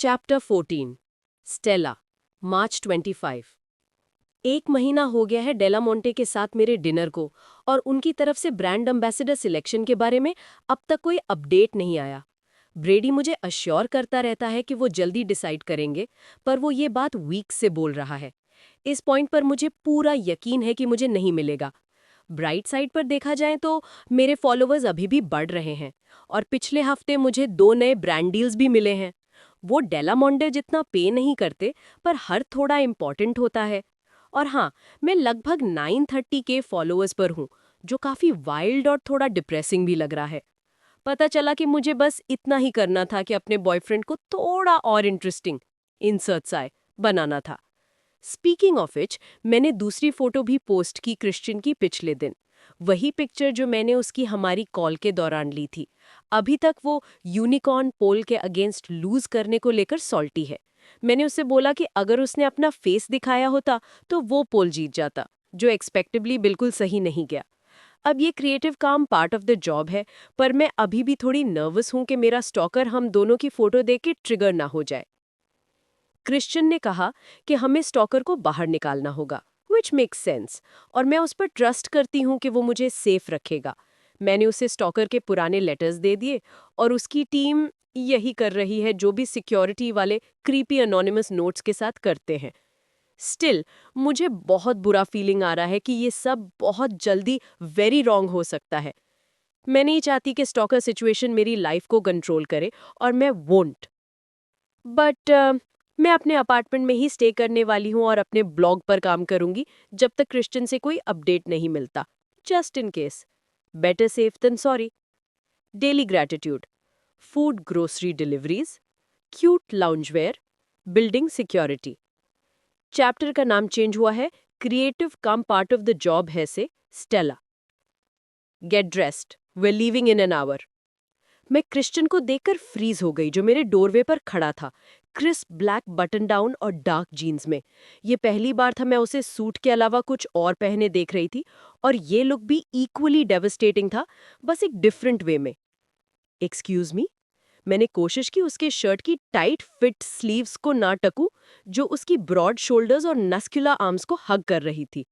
Chapter 14 Stella मार्च 25। एक महीना हो गया है डेला मोंटे के साथ मेरे डिनर को, और उनकी तरफ से ब्रांड एम्बेसडर सिलेक्शन के बारे में अब तक कोई अपडेट नहीं आया। ब्रेडी मुझे अश्योर करता रहता है कि वो जल्दी डिसाइड करेंगे, पर वो ये बात वीक से बोल रहा है। इस पॉइंट पर मुझे पूरा यकीन है कि मुझे नहीं मिलेगा। ब्राइट साइड पर देखा जाए तो मेरे फॉलोअर्स अभी भी बढ़ रहे हैं, और पिछले हफ्ते मुझे 2 नए ब्रांड डील्स भी मिले हैं। वो डेला मोंटे जितना पे नहीं करते, पर हर थोड़ा इम्पॉर्टेंट होता है। और हाँ, मैं लगभग 930 के फॉलोअर्स पर हूँ, जो काफ़ी वाइल्ड और थोड़ा डिप्रेसिंग भी लग रहा है। पता चला कि मुझे बस इतना ही करना था कि अपने बॉयफ्रेंड को थोड़ा और इंटरेस्टिंग इंसर्ट्स आए बनाना था। स्पीकिंग ऑफ विच, मैंने दूसरी फोटो भी पोस्ट की क्रिश्चियन की पिछले दिन। वही पिक्चर जो मैंने उसकी हमारी कॉल के दौरान ली थी। अभी तक वो यूनिकॉर्न पोल के अगेंस्ट लूज करने को लेकर सॉल्टी है। मैंने उससे बोला कि अगर उसने अपना फेस दिखाया होता तो वो पोल जीत जाता, जो एक्सपेक्टेबली बिल्कुल सही नहीं गया। अब ये क्रिएटिव काम पार्ट ऑफ द जॉब है, पर मैं अभी भी थोड़ी नर्वस हूं कि मेरा स्टॉकर हम दोनों की फोटो देख के ट्रिगर ना हो जाए। क्रिश्चियन ने कहा कि हमें स्टॉकर को बाहर निकालना होगा, विच मेक्स सेंस, और मैं उस पर ट्रस्ट करती हूँ कि वो मुझे सेफ रखेगा। मैंने उसे स्टॉकर के पुराने लेटर्स दे दिए, और उसकी टीम यही कर रही है जो भी सिक्योरिटी वाले क्रीपी अनोनिमस नोट्स के साथ करते हैं। स्टिल, मुझे बहुत बुरा फीलिंग आ रहा है कि ये सब बहुत जल्दी वेरी रॉन्ग हो सकता है। मैं नहीं चाहती कि स्टॉकर सिचुएशन मेरी लाइफ को कंट्रोल करे, और मैं वोंट। बट मैं अपने अपार्टमेंट में ही स्टे करने वाली हूँ और अपने ब्लॉग पर काम करूंगी जब तक क्रिश्चियन से कोई अपडेट नहीं मिलता। Just in case. Better safe than sorry. Daily gratitude, food grocery deliveries, cute loungewear, building security. Chapter का नाम चेंज हुआ है, creative come part of the job है says Stella. Get dressed, we're leaving in an hour. मैं Christian को देखकर freeze हो गई, जो मेरे डोरवे पर खड़ा था, क्रिस्प ब्लैक बटन डाउन और डार्क जीन्स में। ये पहली बार था मैं उसे सूट के अलावा कुछ और पहने देख रही थी, और ये लुक भी इक्वली डेवस्टेटिंग था, बस एक डिफरेंट वे में। Excuse me. मैंने कोशिश की उसके शर्ट की टाइट फिट स्लीव्स को ना टकूं, जो उसकी ब्रॉड शोल्डर्स और मस्कुलर आर्म्स को हग कर रही थी।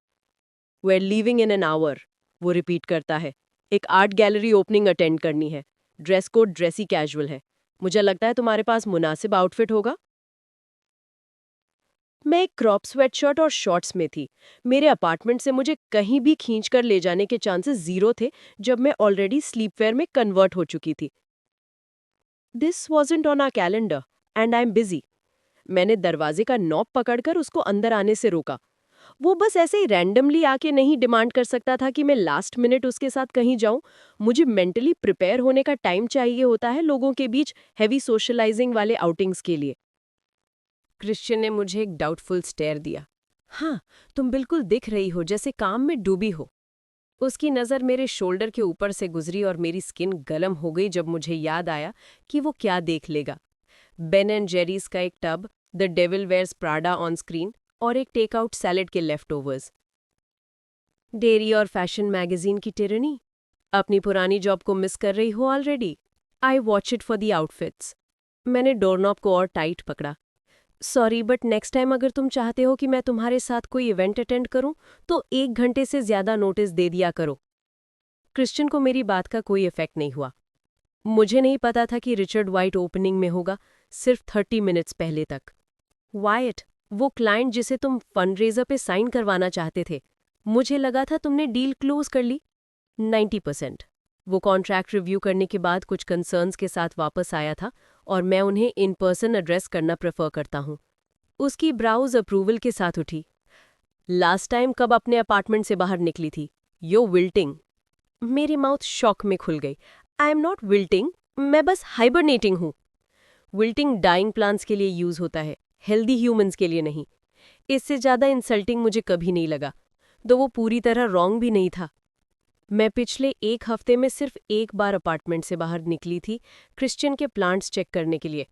We are leaving in an hour, वो रिपीट करता है। एक आर्ट गैलरी ओपनिंग अटेंड करनी है। ड्रेस कोड ड्रेसी कैजुअल है। मुझे लगता है तुम्हारे पास मुनासिब आउटफिट होगा। मैं एक क्रॉप स्वेटशर्ट और शॉर्ट्स में थी। मेरे अपार्टमेंट से मुझे कहीं भी खींचकर ले जाने के चांसेस जीरो थे, जब मैं ऑलरेडी स्लीपवेयर में कन्वर्ट हो चुकी थी। This wasn't on our calendar and I am busy. मैंने दरवाजे का नॉब पकड़कर उसको अंदर आने से रोका। वो बस ऐसे ही रैंडमली आके नहीं डिमांड कर सकता था कि मैं लास्ट मिनट उसके साथ कहीं जाऊं। मुझे मेंटली प्रिपेयर होने का टाइम चाहिए होता है लोगों के बीच हैवी सोशलाइजिंग वाले आउटिंग्स के लिए। क्रिश्चियन ने मुझे एक डाउटफुल स्टेयर दिया। हाँ, तुम बिल्कुल दिख रही हो जैसे काम में डूबी हो। उसकी नज़र मेरे शोल्डर के ऊपर से गुजरी, और मेरी स्किन गरम हो गई जब मुझे याद आया कि वो क्या देख लेगा। बेन एंड जेरीज का एक tub, the devil wears Prada on screen, और एक टेकआउट सैलेड के लेफ्टओवर्स। डेयरी और फैशन मैगजीन की टिरनी। अपनी पुरानी जॉब को मिस कर रही हो already. I watch it for the outfits. मैंने डोरनॉब को और टाइट पकड़ा। सॉरी, बट नेक्स्ट टाइम अगर तुम चाहते हो कि मैं तुम्हारे साथ कोई इवेंट अटेंड करूं, तो 1 घंटे से ज्यादा नोटिस दे दिया करो। क्रिश्चियन को मेरी बात का कोई इफेक्ट नहीं हुआ। मुझे नहीं पता था कि रिचर्ड वाइट ओपनिंग में होगा, सिर्फ 30 मिनट्स पहले तक। वाइट, वो क्लाइंट जिसे तुम फंडरेजर पे साइन करवाना चाहते थे, मुझे लगा था तुमने डील क्लोज कर ली। 90%। वो कॉन्ट्रैक्ट रिव्यू करने के बाद कुछ कंसर्न्स के साथ वापस आया था, और मैं उन्हें इन पर्सन एड्रेस करना प्रेफर करता हूँ। उसकी ब्राउज अप्रूवल के साथ उठी। लास्ट टाइम कब अपने अपार्टमेंट से बाहर निकली थी? यो विल्टिंग। मेरी माउथ शॉक में खुल गई। आई एम नॉट विल्टिंग, मैं बस हाइबरनेटिंग हूँ। विल्टिंग डाइंग प्लांट्स के लिए यूज होता है, हेल्दी ह्यूमंस के लिए नहीं। इससे ज्यादा इंसल्टिंग मुझे कभी नहीं लगा, तो वो पूरी तरह रॉन्ग भी नहीं था। मैं पिछले 1 हफ्ते में सिर्फ एक बार अपार्टमेंट से बाहर निकली थी, क्रिश्चियन के प्लांट्स चेक करने के लिए।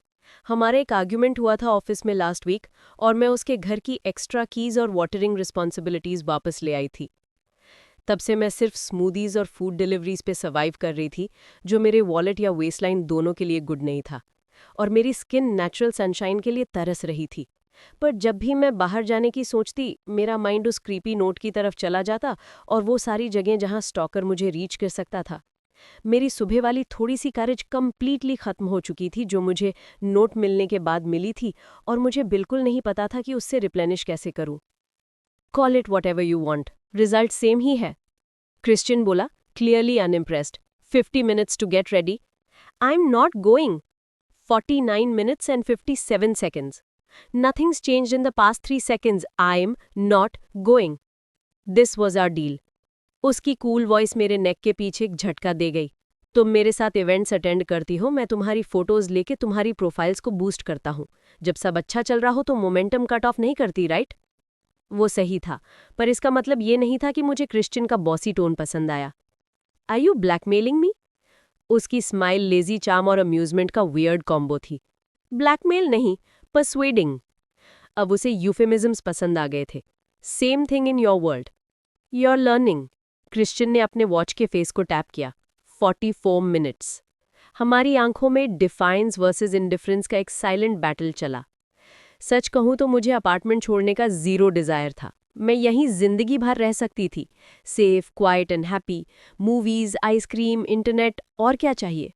हमारा एक आर्ग्यूमेंट हुआ था ऑफिस में लास्ट वीक, और मैं उसके घर की एक्स्ट्रा कीज और वाटरिंग रिस्पॉन्सिबिलिटीज वापस ले आई थी। तब से मैं सिर्फ स्मूदीज और फूड डिलीवरीज पे सर्वाइव कर रही थी, जो मेरे वॉलेट या वेस्टलाइन दोनों के लिए गुड नहीं था। और मेरी स्किन नेचुरल सनशाइन के लिए तरस रही थी। पर जब भी मैं बाहर जाने की सोचती, मेरा माइंड उस क्रीपी नोट की तरफ चला जाता और वो सारी जगह जहां स्टॉकर मुझे रीच कर सकता था। मेरी सुबह वाली थोड़ी सी करेज कंप्लीटली खत्म हो चुकी थी जो मुझे नोट मिलने के बाद मिली थी, और मुझे बिल्कुल नहीं पता था कि उससे रिप्लेनिश कैसे करूं। Call it whatever you want, result same ही है। क्रिश्चियन बोला, clearly unimpressed. 50 minutes to get ready. I am not going. 49 minutes and 57 seconds. Nothing's changed in the past 3 seconds. I'm not going. This was our deal. उसकी cool voice मेरे नेक के पीछे एक झटका दे गई। तुम मेरे साथ इवेंट्स अटेंड करती हो, मैं तुम्हारी फोटोज लेके तुम्हारी प्रोफाइल्स को बूस्ट करता हूँ। जब सब अच्छा चल रहा हो तो मोमेंटम कट ऑफ नहीं करती, राइट? वो सही था, पर इसका मतलब ये नहीं था कि मुझे क्रिश्चियन का बॉसी टोन पसंद आया। आर यू ब्लैकमेलिंग मी? उसकी स्माइल लेजी चार्म और अम्यूजमेंट का वियर्ड कॉम्बो थी। ब्लैकमेल नहीं, पर्सुएडिंग। अब उसे यूफेमिज्म्स पसंद आ गए थे। Same thing in your world. Your learning. Christian ने अपने वॉच के फेस को टैप किया। 44 मिनट्स। हमारी आंखों में डिफाइंस वर्सेस इंडिफरेंस का एक साइलेंट बैटल चला। सच कहूं तो मुझे अपार्टमेंट छोड़ने का जीरो डिजायर था। मैं यहीं जिंदगी भर रह सकती थी। Safe, quiet and happy. Movies, ice cream, internet, और क्या चाहिए?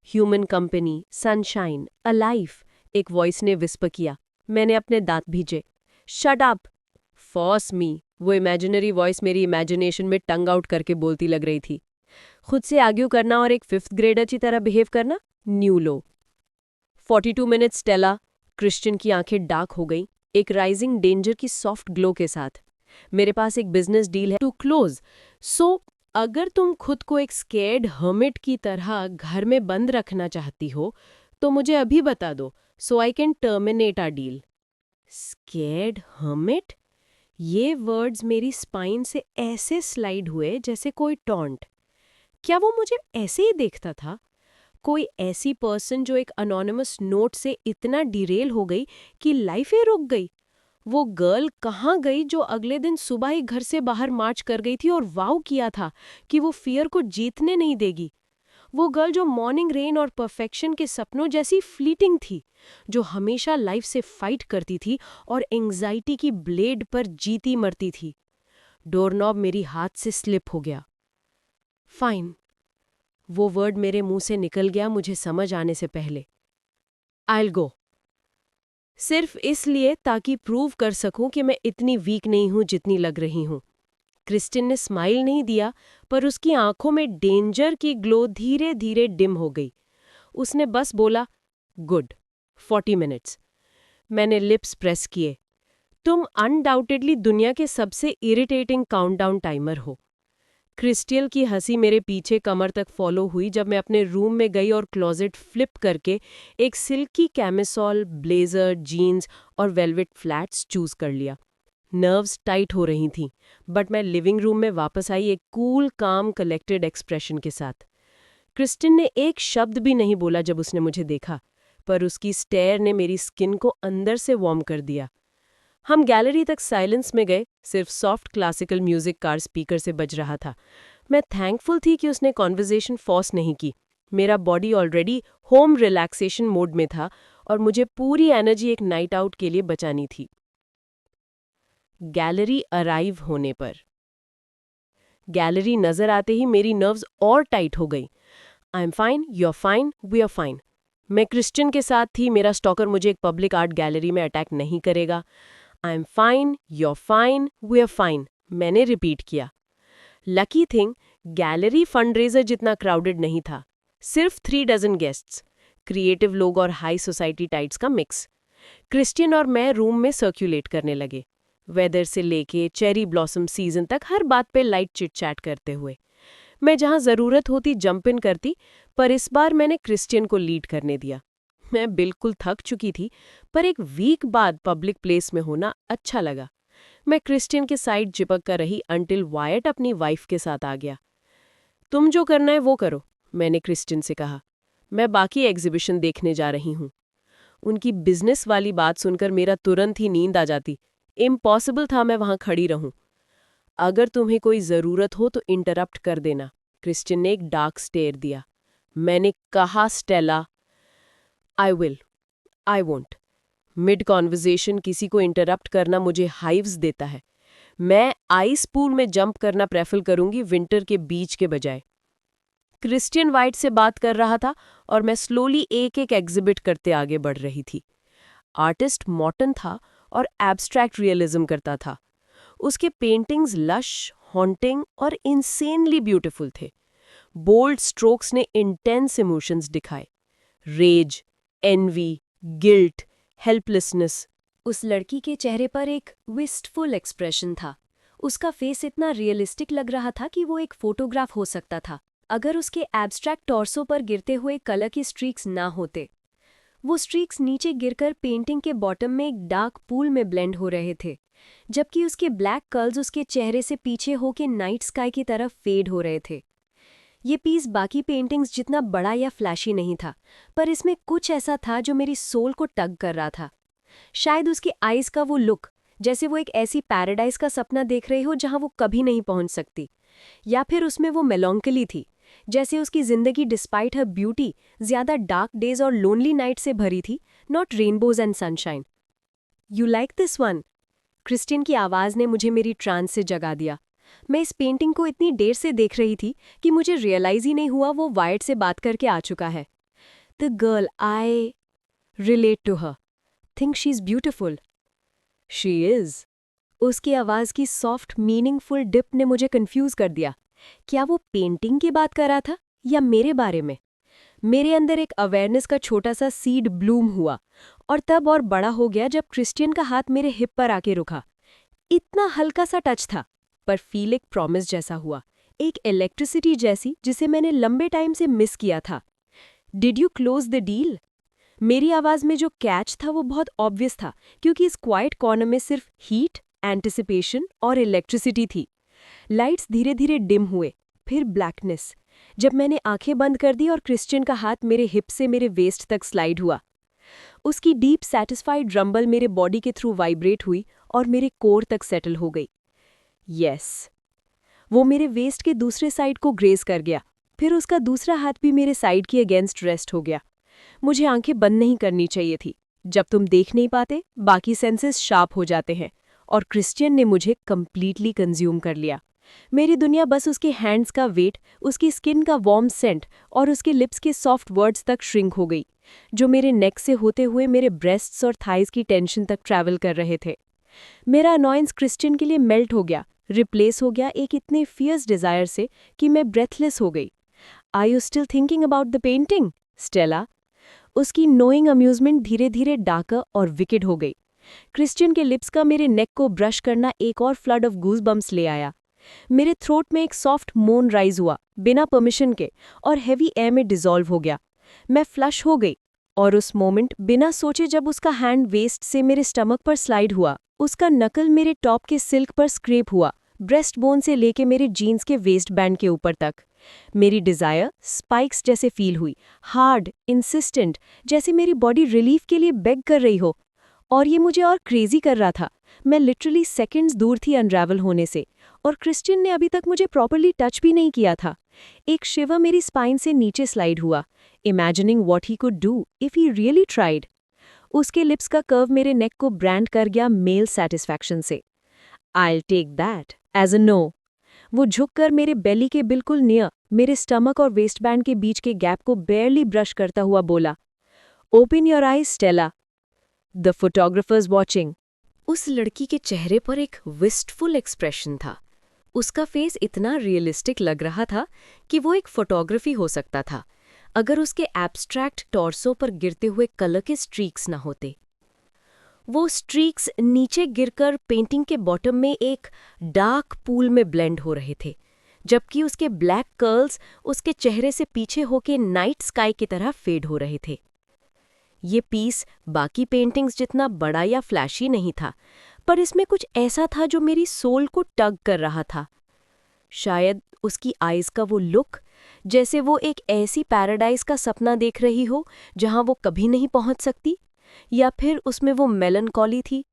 Human company, sunshine, a life, एक वॉइस ने विस्पर किया। मैंने अपने दांत भीजे। Shut up! फॉर्स मी, वो इमेजिनरी वॉइस मेरी इमेजिनेशन में टंग आउट करके बोलती लग रही थी। खुद से आर्ग्यू करना और एक 5th ग्रेडर की तरह बिहेव करना, न्यू लो। 42 मिनट्स स्टेला। क्रिश्चियन की आंखें डार्क हो गईं, एक राइजिंग डेंजर की सॉफ्ट ग्लो के साथ। मेरे पास एक बिजनेस डील है टू क्लोज। सो अगर तुम खुद को एक स्केर्ड हर्मिट की तरह घर में बंद रखना चाहती हो तो मुझे अभी बता दो, so I can terminate our deal. Scared hermit? ये वर्ड्स मेरी स्पाइन से ऐसे स्लाइड हुए जैसे कोई टॉन्ट। क्या वो मुझे ऐसे ही देखता था? कोई ऐसी पर्सन जो एक अनोनिमस नोट से इतना डिरेल हो गई कि लाइफ ही रुक गई? वो गर्ल कहाँ गई जो अगले दिन सुबह ही घर से बाहर मार्च कर गई थी और वाव किया था कि वो फियर को जीतने नहीं देगी? वो गर्ल जो मॉर्निंग रेन और परफेक्शन के सपनों जैसी फ्लीटिंग थी, जो हमेशा लाइफ से फाइट करती थी और एंग्जाइटी की ब्लेड पर जीती मरती थी। डोरनॉब मेरी हाथ से स्लिप हो गया। फाइन। वो वर्ड मेरे मुंह से निकल गया मुझे समझ आने से पहले। I will go. सिर्फ इसलिए ताकि प्रूव कर सकूं कि मैं इतनी वीक नहीं हूं जितनी लग रही हूं। क्रिस्टिन ने स्माइल नहीं दिया, पर उसकी आंखों में डेंजर की ग्लो धीरे धीरे डिम हो गई। उसने बस बोला, गुड, 40 मिनट्स। मैंने लिप्स प्रेस किए। तुम अनडाउटेडली दुनिया के सबसे इरिटेटिंग काउंटडाउन टाइमर हो। क्रिस्टियल की हंसी मेरे पीछे कमर तक फॉलो हुई जब मैं अपने रूम में गई और क्लोजेट फ्लिप करके एक सिल्की कैमिसोल, ब्लेजर, जीन्स और वेलवेट फ्लैट्स चूज कर लिया। नर्व्स टाइट हो रही थीं, बट मैं लिविंग रूम में वापस आई एक कूल, काम, कलेक्टेड एक्सप्रेशन के साथ। क्रिस्टिन ने एक शब्द भी नहीं बोला जब उसने मुझे देखा, पर उसकी स्टेयर ने मेरी स्किन को अंदर से वार्म कर दिया। हम गैलरी तक साइलेंस में गए, सिर्फ soft classical music car speaker से बज रहा था। मैं थैंकफुल थी कि उसने कॉन्वर्सेशन फोर्स नहीं की। मेरा body already home relaxation mode में था और मुझे पूरी एनर्जी एक नाइट आउट के लिए बचानी थी। गैलरी अराइव होने पर गैलरी नजर आते ही मेरी नर्व्स और टाइट हो गई। I am fine, you are fine, we are fine. मैं क्रिश्चियन के साथ थी, मेरा स्टॉकर मुझे एक पब्लिक आर्ट गैलरी में अटैक नहीं करेगा। I am fine, you are fine, we are fine, मैंने रिपीट किया। लकी थिंग, गैलरी फंडरेजर जितना क्राउडेड नहीं था। सिर्फ 3 डजन गेस्ट्स, क्रिएटिव लोग और हाई सोसाइटी टाइट्स का मिक्स। क्रिश्चियन और मैं रूम में सर्कुलेट करने लगे, वेदर से लेके चेरी ब्लॉसम सीजन तक हर बात पे लाइट चिट चैट करते हुए। मैं जहां जरूरत होती जंप इन करती, पर इस बार मैंने क्रिश्चियन को लीड करने दिया। मैं बिल्कुल थक चुकी थी, पर एक वीक बाद पब्लिक प्लेस में होना अच्छा लगा। मैं क्रिश्चियन के साइड चिपक कर रही अंटिल वायट अपनी वाइफ के साथ आ गया। तुम जो करना है वो करो, मैंने क्रिश्चियन से कहा। मैं बाकी एग्जीबिशन देखने जा रही हूँ। उनकी बिजनेस वाली बात सुनकर मेरा तुरंत ही नींद आ जाती। इम्पॉसिबल था मैं वहां खड़ी रहूं। अगर तुम्हें कोई जरूरत हो तो इंटरप्ट कर देना, क्रिश्चियन ने एक डार्क स्टेयर दिया। मैंने कहा, Stella. I will, I won't. Mid conversation किसी को इंटरप्ट करना मुझे हाइव्स देता है। मैं आइस पूल में जंप करना प्रेफर करूंगी विंटर के बीच के बजाय। क्रिश्चियन वाइट से बात कर रहा था और मैं स्लोली एक एक एग्जिबिट करते आगे बढ़ रही थी। आर्टिस्ट मॉर्टन था और एब्स्ट्रैक्ट रियलिज्म करता था। उसके पेंटिंग्स लश, हॉन्टिंग और इंसेनली ब्यूटीफुल थे। बोल्ड स्ट्रोक्स ने इंटेंस इमोशंस दिखाए, रेज, एनवी, गिल्ट, हेल्पलेसनेस। उस लड़की के चेहरे पर एक विस्टफुल एक्सप्रेशन था। उसका फेस इतना रियलिस्टिक लग रहा था कि वो एक फोटोग्राफ हो सकता था, अगर उसके एब्स्ट्रैक्ट टॉर्सो पर गिरते हुए कलर के स्ट्रीक्स ना होते। वो स्ट्रीक्स नीचे गिरकर पेंटिंग के बॉटम में एक डार्क पूल में ब्लेंड हो रहे थे, जबकि उसके ब्लैक कर्ल्स उसके चेहरे से पीछे होके नाइट स्काई की तरफ फेड हो रहे थे। ये पीस बाकी पेंटिंग्स जितना बड़ा या फ्लैशी नहीं था, पर इसमें कुछ ऐसा था जो मेरी सोल को टग कर रहा था। शायद उसकी आइज का वो लुक, जैसे वो एक ऐसी पैराडाइज का सपना देख रहे हो जहां वो कभी नहीं पहुंच सकती, या फिर उसमें वो मेलॉन्कली थी, जैसे उसकी जिंदगी डिस्पाइट हर ब्यूटी ज्यादा डार्क डेज और लोनली नाइट से भरी थी, not rainbows and sunshine. You like this one? Christian की आवाज ने मुझे मेरी ट्रांस से जगा दिया। मैं इस पेंटिंग को इतनी देर से देख रही थी कि मुझे रियलाइज ही नहीं हुआ वो वाइट से बात करके आ चुका है। The girl I relate to her, think she is beautiful. She is. उसकी आवाज की सॉफ्ट मीनिंगफुल डिप ने मुझे कंफ्यूज कर दिया। क्या वो पेंटिंग की बात कर रहा था या मेरे बारे में? मेरे अंदर एक अवेयरनेस का छोटा सा सीड ब्लूम हुआ, और तब और बड़ा हो गया जब क्रिस्टियन का हाथ मेरे हिप पर आके रुका। इतना हल्का सा टच था, पर फील एक प्रॉमिस जैसा हुआ, एक इलेक्ट्रिसिटी जैसी जिसे मैंने लंबे टाइम से मिस किया था। Did you close the deal? मेरी आवाज में जो कैच था वो बहुत ऑब्वियस था, क्योंकि इस क्वाइट कॉर्नर में सिर्फ हीट, एंटिसिपेशन और इलेक्ट्रिसिटी थी। लाइट्स धीरे धीरे डिम हुए, फिर ब्लैकनेस। जब मैंने आंखें बंद कर दी और क्रिश्चियन का हाथ मेरे हिप से मेरे वेस्ट तक स्लाइड हुआ, उसकी डीप सैटिस्फाइड रंबल मेरे बॉडी के थ्रू वाइब्रेट हुई और मेरे कोर तक सेटल हो गई। यस। वो मेरे वेस्ट के दूसरे साइड को ग्रेज कर गया, फिर उसका दूसरा हाथ भी मेरे साइड की अगेंस्ट रेस्ट हो गया। मुझे आंखें बंद नहीं करनी चाहिए थी। जब तुम देख नहीं पाते, बाकी सेंसेस शार्प हो जाते हैं, और क्रिश्चियन ने मुझे कंप्लीटली कंज्यूम कर लिया। मेरी दुनिया बस उसके हैंड्स का वेट, उसकी स्किन का वार्म सेंट और उसके लिप्स के सॉफ्ट वर्ड्स तक श्रिंक हो गई, जो मेरे नेक से होते हुए मेरे ब्रेस्ट्स और थाइज की टेंशन तक ट्रैवल कर रहे थे। मेरा अनॉयंस क्रिश्चियन के लिए मेल्ट हो गया, रिप्लेस हो गया एक इतने फियर्स डिजायर से कि मैं ब्रेथलेस हो गई। Are you still thinking about the painting, Stella? उसकी नोइंग अम्यूजमेंट धीरे धीरे डार्कर और विकेड हो गई। क्रिश्चियन के लिप्स का मेरे नेक को ब्रश करना एक और फ्लड ऑफ गूज़बम्प्स ले आया। मेरे थ्रोट में एक सॉफ्ट मोन राइज हुआ, बिना परमिशन के, और हेवी एयर में डिसॉल्व हो गया। मैं फ्लश हो गई, और उस मोमेंट बिना सोचे जब उसका हैंड वेस्ट से मेरे स्टमक पर स्लाइड हुआ, उसका नकल मेरे टॉप के सिल्क पर स्क्रेप हुआ, ब्रेस्ट बोन से लेके मेरे जीन्स के वेस्ट बैंड के ऊपर तक। मेरी डिजायर स्पाइक्स जैसे फील हुई, हार्ड, इंसिस्टेंट, जैसे मेरी बॉडी रिलीफ के लिए बेग कर रही हो। और ये मुझे और क्रेजी कर रहा था। मैं लिटरली सेकंड्स दूर थी अनरावल होने से, और क्रिश्चियन ने अभी तक मुझे प्रॉपर्ली टच भी नहीं किया था। एक शिवर मेरी स्पाइन से नीचे स्लाइड हुआ, imagining what he could do if he really tried. उसके लिप्स का कर्व मेरे नेक को ब्रांड कर गया मेल सेटिस्फैक्शन से। I'll take that as a no। वो झुककर मेरे बेली के बिल्कुल नियर, मेरे स्टमक और वेस्ट बैंड के बीच के गैप को बेयरली ब्रश करता हुआ बोला, open your eyes Stella, the photographers watching. उस लड़की के चेहरे पर एक विस्टफुल एक्सप्रेशन था। उसका फेस इतना रियलिस्टिक लग रहा था कि वो एक फोटोग्राफी हो सकता था, अगर उसके एब्स्ट्रैक्ट टॉर्सो पर गिरते हुए कलर के स्ट्रीक्स ना होते। वो स्ट्रीक्स नीचे गिरकर पेंटिंग के बॉटम में एक डार्क पूल में ब्लेंड हो रहे थे, जबकि उसके ब्लैक कर्ल्स उसके चेहरे से पीछे होके नाइट स्काई की तरह फेड हो रहे थे। ये पीस बाकी पेंटिंग्स जितना बड़ा या फ्लैशी नहीं था, पर इसमें कुछ ऐसा था जो मेरी सोल को टग कर रहा था। शायद उसकी आइज का वो लुक, जैसे वो एक ऐसी पैराडाइज का सपना देख रही हो जहां वो कभी नहीं पहुंच सकती, या फिर उसमें वो मेलनकॉली थी,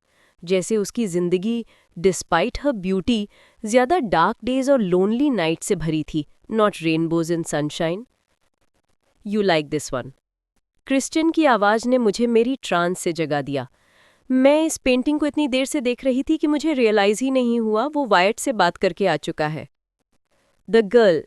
जैसे उसकी जिंदगी डिस्पाइट हर ब्यूटी ज्यादा डार्क डेज और लोनली नाइट से भरी थी, not rainbows in sunshine. You like this one? Christian की आवाज़ ने मुझे मेरी ट्रांस से जगा दिया। मैं इस पेंटिंग को इतनी देर से देख रही थी कि मुझे रियलाइज़ ही नहीं हुआ वो वायट से बात करके आ चुका है। The girl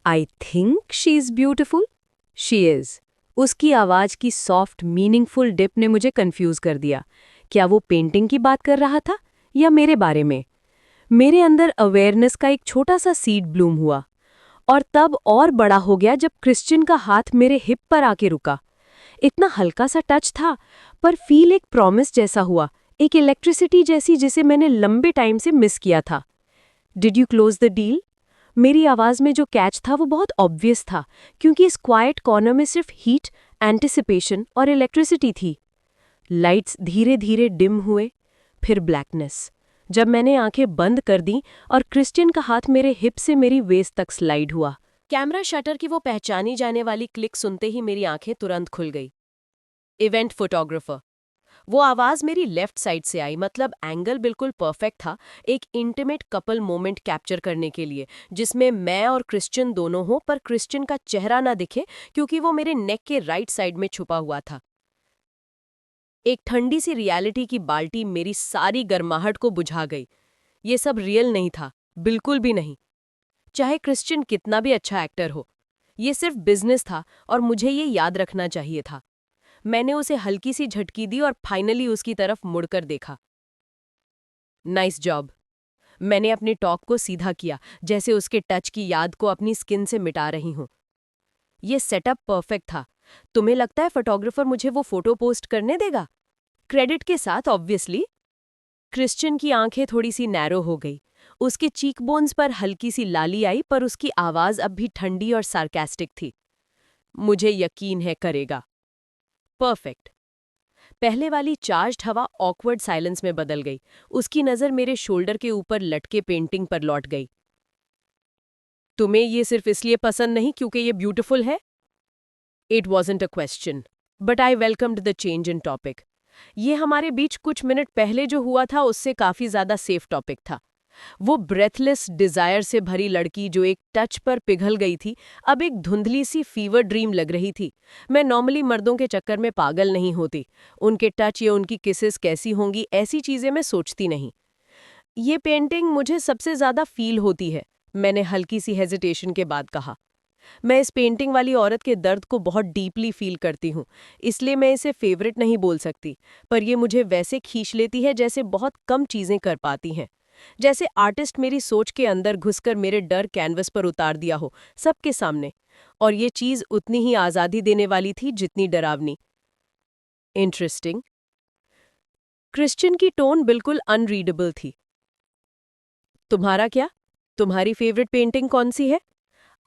I think she is beautiful. She is. उसकी आवाज़ की सॉफ्ट मीनिंगफुल डिप ने मुझे कंफ्यूज कर दिया। क्या वो पेंटिंग की बात कर रहा था या मेरे बारे में? मेरे अंदर अवेयरनेस का एक छोटा सा सीड ब्लूम हुआ और तब और बड़ा हो गया जब क्रिश्चियन का हाथ मेरे हिप पर आके रुका। इतना हल्का सा टच था, पर फील एक प्रॉमिस जैसा हुआ, एक इलेक्ट्रिसिटी जैसी जिसे मैंने लंबे टाइम से मिस किया था। Did you close the deal? मेरी आवाज़ में जो कैच था वो बहुत ऑब्वियस था, क्योंकि इस क्वाइट कॉर्नर में सिर्फ हीट, एंटिसिपेशन और इलेक्ट्रिसिटी थी। लाइट्स धीरे धीरे डिम हुए, फिर ब्लैकनेस। जब मैंने आंखें बंद कर दी और क्रिश्चियन का हाथ मेरे हिप से मेरी वेस्ट तक स्लाइड हुआ। कैमरा शटर की वो पहचानी जाने वाली क्लिक सुनते ही मेरी आंखें तुरंत खुल गई। Event photographer. वो आवाज़ मेरी लेफ्ट साइड से आई, मतलब एंगल बिल्कुल परफेक्ट था एक इंटीमेट कपल मोमेंट कैप्चर करने के लिए, जिसमें मैं और क्रिश्चियन दोनों हों पर क्रिश्चियन का चेहरा ना दिखे क्योंकि वो मेरे नेक के राइट साइड में छुपा हुआ था। एक ठंडी सी रियलिटी की बाल्टी मेरी सारी गर्माहट को बुझा गई। ये सब रियल नहीं था, बिल्कुल भी नहीं। चाहे क्रिश्चियन कितना भी अच्छा एक्टर हो, ये सिर्फ बिजनेस था और मुझे ये याद रखना चाहिए था। मैंने उसे हल्की सी झटकी दी और फाइनली उसकी तरफ मुड़कर देखा। Nice job. मैंने अपने टॉप को सीधा किया, जैसे उसके टच की याद को अपनी स्किन से मिटा रही हूं। ये सेटअप परफेक्ट था। तुम्हें लगता है फोटोग्राफर मुझे वो फोटो पोस्ट करने देगा? क्रेडिट के साथ ऑब्वियसली। क्रिश्चियन की आंखें थोड़ी सी नैरो हो गई। उसके चीक बोन्स पर हल्की सी लाली आई, पर उसकी आवाज अब भी ठंडी और सार्केस्टिक थी। मुझे यकीन है करेगा। परफेक्ट। पहले वाली चार्ज्ड हवा ऑकवर्ड साइलेंस में बदल गई। उसकी नज़र मेरे शोल्डर के ऊपर लटके पेंटिंग पर लौट गई। तुम्हें ये सिर्फ इसलिए पसंद नहीं क्योंकि ये ब्यूटीफुल है? It wasn't a question, but I welcomed the change in topic. ये हमारे बीच कुछ मिनट पहले जो हुआ था उससे काफ़ी ज़्यादा सेफ टॉपिक था। वो ब्रेथलेस डिजायर से भरी लड़की जो एक टच पर पिघल गई थी, अब एक धुंधली सी फीवर ड्रीम लग रही थी। मैं नॉर्मली मर्दों के चक्कर में पागल नहीं होती। उनके टच या उनकी किसेस कैसी होंगी ऐसी चीजें मैं सोचती नहीं। ये पेंटिंग मुझे सबसे ज्यादा फील होती है, मैंने हल्की सी हेजिटेशन के बाद कहा। मैं इस पेंटिंग वाली औरत के दर्द को बहुत डीपली फील करती हूँ, इसलिए मैं इसे फेवरेट नहीं बोल सकती, पर ये मुझे वैसे खींच लेती है जैसे बहुत कम चीज़ें कर पाती हैं। जैसे आर्टिस्ट मेरी सोच के अंदर घुसकर मेरे डर कैनवस पर उतार दिया हो, सबके सामने। और ये चीज़ उतनी ही आज़ादी देने वाली थी जितनी डरावनी। इंटरेस्टिंग। क्रिश्चियन की टोन बिल्कुल अनरीडेबल थी। तुम्हारा क्या? तुम्हारी फेवरेट पेंटिंग कौन सी है?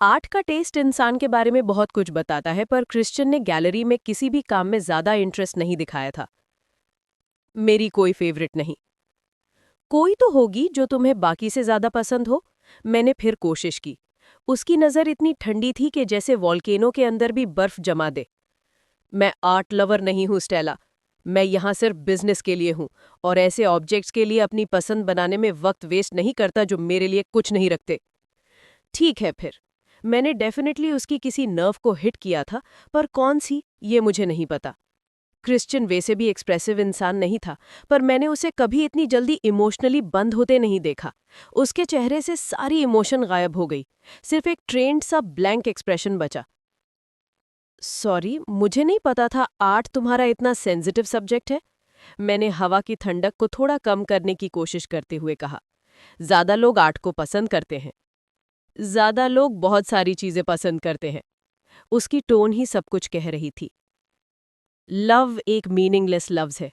आर्ट का टेस्ट इंसान के बारे में बहुत कुछ बताता है, पर क्रिश्चियन ने गैलरी में किसी भी काम में ज्यादा इंटरेस्ट नहीं दिखाया था। मेरी कोई फेवरेट नहीं। कोई तो होगी जो तुम्हें बाकी से ज्यादा पसंद हो। मैंने फिर कोशिश की। उसकी नजर इतनी ठंडी थी कि जैसे वॉल्केनो के अंदर भी बर्फ जमा दे। मैं आर्ट लवर नहीं हूँ स्टेला। मैं यहाँ सिर्फ बिजनेस के लिए हूँ, और ऐसे ऑब्जेक्ट्स के लिए अपनी पसंद बनाने में वक्त वेस्ट नहीं करता जो मेरे लिए कुछ नहीं रखते। ठीक है फिर। मैंने डेफिनेटली उसकी किसी नर्व को हिट किया था, पर कौन सी ये मुझे नहीं पता। क्रिश्चियन वैसे भी एक्सप्रेसिव इंसान नहीं था, पर मैंने उसे कभी इतनी जल्दी इमोशनली बंद होते नहीं देखा। उसके चेहरे से सारी इमोशन गायब हो गई, सिर्फ एक ट्रेंड सा ब्लैंक एक्सप्रेशन बचा। सॉरी, मुझे नहीं पता था आर्ट तुम्हारा इतना सेंसिटिव सब्जेक्ट है। मैंने हवा की ठंडक को थोड़ा कम करने की कोशिश करते हुए कहा। ज्यादा लोग आर्ट को पसंद करते हैं। ज्यादा लोग बहुत सारी चीजें पसंद करते हैं। उसकी टोन ही सब कुछ कह रही थी। लव एक मीनिंगलेस लफ्ज है।